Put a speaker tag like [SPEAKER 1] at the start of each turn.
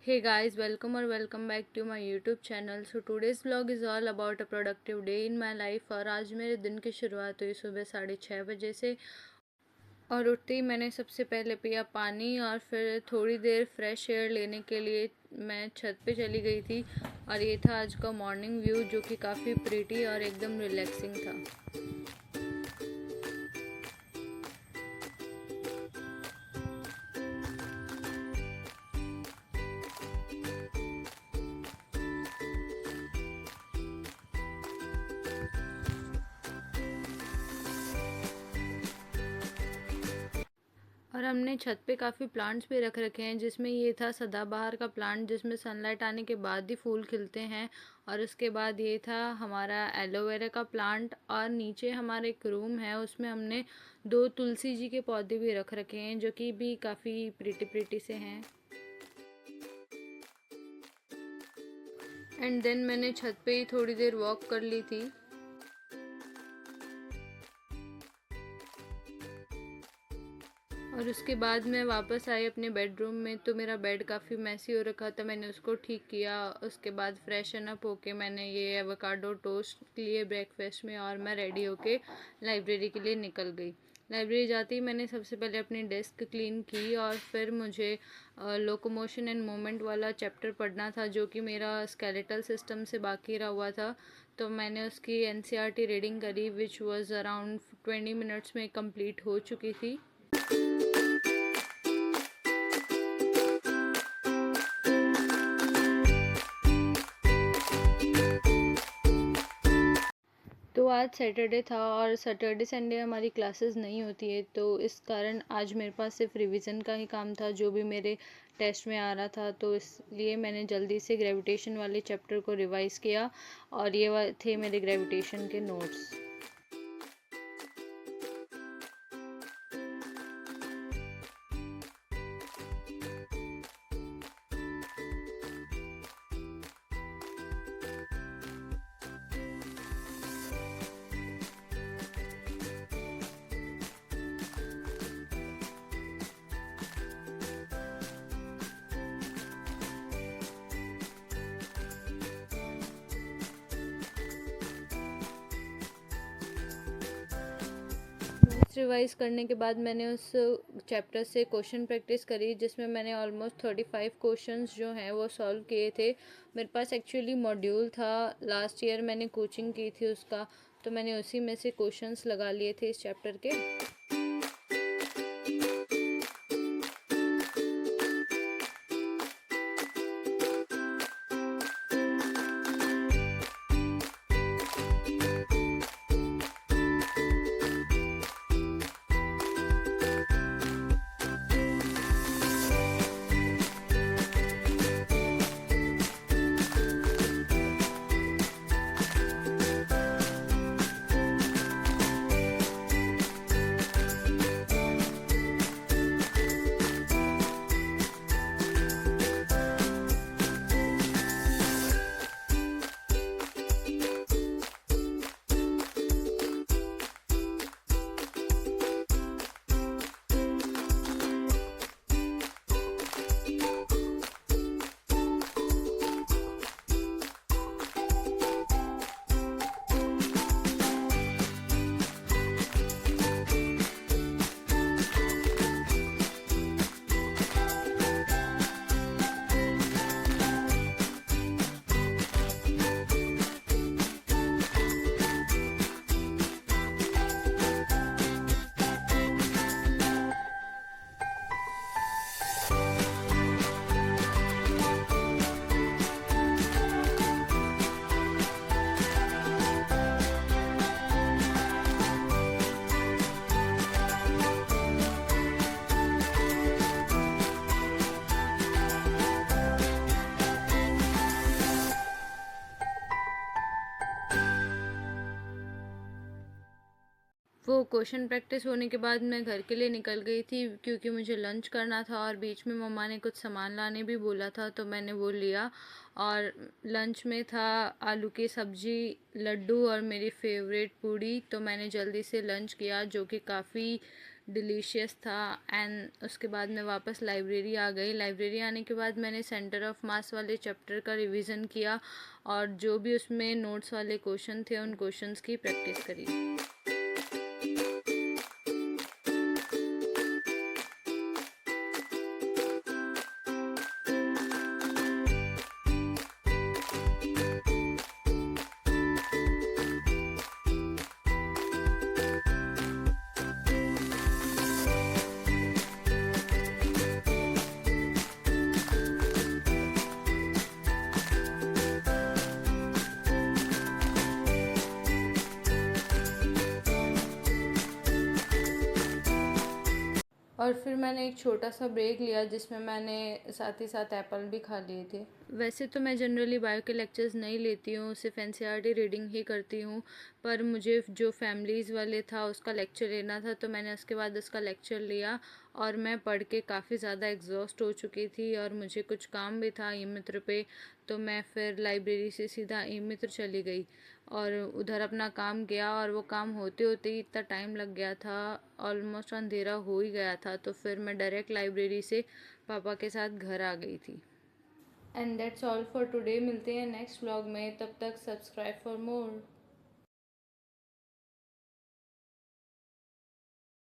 [SPEAKER 1] Hey guys, welcome or welcome back to my YouTube channel. So today's vlog is all about a productive day in my life। और आज मेरे दिन की शुरुआत हुई सुबह 6:30 बजे से। और उठते ही मैंने सबसे पहले पिया पानी और फिर थोड़ी देर फ्रेश एयर लेने के लिए मैं छत पे चली गई थी। और ये था आज का मॉर्निंग व्यू जो कि काफ़ी प्रीटी और एकदम रिलैक्सिंग था। और हमने छत पे काफ़ी प्लांट्स भी रख रखे हैं, जिसमें ये था सदाबहार का प्लांट जिसमें सनलाइट आने के बाद ही फूल खिलते हैं। और उसके बाद ये था हमारा एलोवेरा का प्लांट। और नीचे हमारा एक रूम है, उसमें हमने 2 तुलसी जी के पौधे भी रख रखे हैं जो कि भी काफ़ी प्रीटी प्रीटी से हैं। एंड देन मैंने छत पे ही थोड़ी देर वॉक कर ली थी। और उसके बाद मैं वापस आई अपने बेडरूम में, तो मेरा बेड काफ़ी मैसी हो रखा था, मैंने उसको ठीक किया। उसके बाद फ्रेशन अप होके मैंने ये एवोकाडो टोस्ट लिए ब्रेकफास्ट में, और मैं रेडी होके लाइब्रेरी के लिए निकल गई। लाइब्रेरी जाते ही मैंने सबसे पहले अपनी डेस्क क्लीन की, और फिर मुझे लोकोमोशन एंड मूवमेंट वाला चैप्टर पढ़ना था जो कि मेरा स्केलेटल सिस्टम से बाकी रहा हुआ था। तो मैंने उसकी एनसीईआरटी रीडिंग करी विच वाज अराउंड 20 मिनट्स में कंप्लीट हो चुकी थी। तो आज सैटरडे था और सैटरडे संडे हमारी क्लासेस नहीं होती है, तो इस कारण आज मेरे पास सिर्फ रिवीजन का ही काम था जो भी मेरे टेस्ट में आ रहा था। तो इसलिए मैंने जल्दी से ग्रेविटेशन वाले चैप्टर को रिवाइज़ किया, और ये थे मेरे ग्रेविटेशन के नोट्स। नोट्स रिवाइज़ करने के बाद मैंने उस चैप्टर से क्वेश्चन प्रैक्टिस करी, जिसमें मैंने ऑलमोस्ट 35 क्वेश्चंस जो हैं वो सॉल्व किए थे। मेरे पास एक्चुअली मॉड्यूल था, लास्ट ईयर मैंने कोचिंग की थी उसका, तो मैंने उसी में से क्वेश्चंस लगा लिए थे इस चैप्टर के। वो क्वेश्चन प्रैक्टिस होने के बाद मैं घर के लिए निकल गई थी, क्योंकि मुझे लंच करना था, और बीच में मम्मा ने कुछ सामान लाने भी बोला था तो मैंने वो लिया। और लंच में था आलू की सब्जी, लड्डू और मेरी फेवरेट पूड़ी। तो मैंने जल्दी से लंच किया जो कि काफ़ी डिलीशियस था। एंड उसके बाद मैं वापस लाइब्रेरी आ गई। लाइब्रेरी आने के बाद मैंने सेंटर ऑफ मास वाले चैप्टर का रिवीजन किया और जो भी उसमें नोट्स वाले क्वेश्चन थे उन क्वेश्चंस की प्रैक्टिस करी। और फिर मैंने एक छोटा सा ब्रेक लिया जिसमें मैंने साथ ही साथ एप्पल भी खा लिए थे। वैसे तो मैं जनरली बायो के लेक्चर्स नहीं लेती हूँ, सिर्फ एनसीईआरटी रीडिंग ही करती हूँ, पर मुझे जो फैमिलीज़ वाले था उसका लेक्चर लेना था तो मैंने उसके बाद उसका लेक्चर लिया और मैं पढ़ के काफ़ी ज़्यादा एग्जॉस्ट हो चुकी थी और मुझे कुछ काम भी था ई मित्र पे, तो मैं फिर लाइब्रेरी से सीधा ई मित्र चली गई और उधर अपना काम किया और वो काम होते होते ही इतना टाइम लग गया था, ऑलमोस्ट अंधेरा हो ही गया था, तो फिर मैं डायरेक्ट लाइब्रेरी से पापा के साथ घर आ गई थी। And that's all for today. मिलते हैं नेक्स्ट व्लॉग में, तब तक सब्सक्राइब फॉर मोर।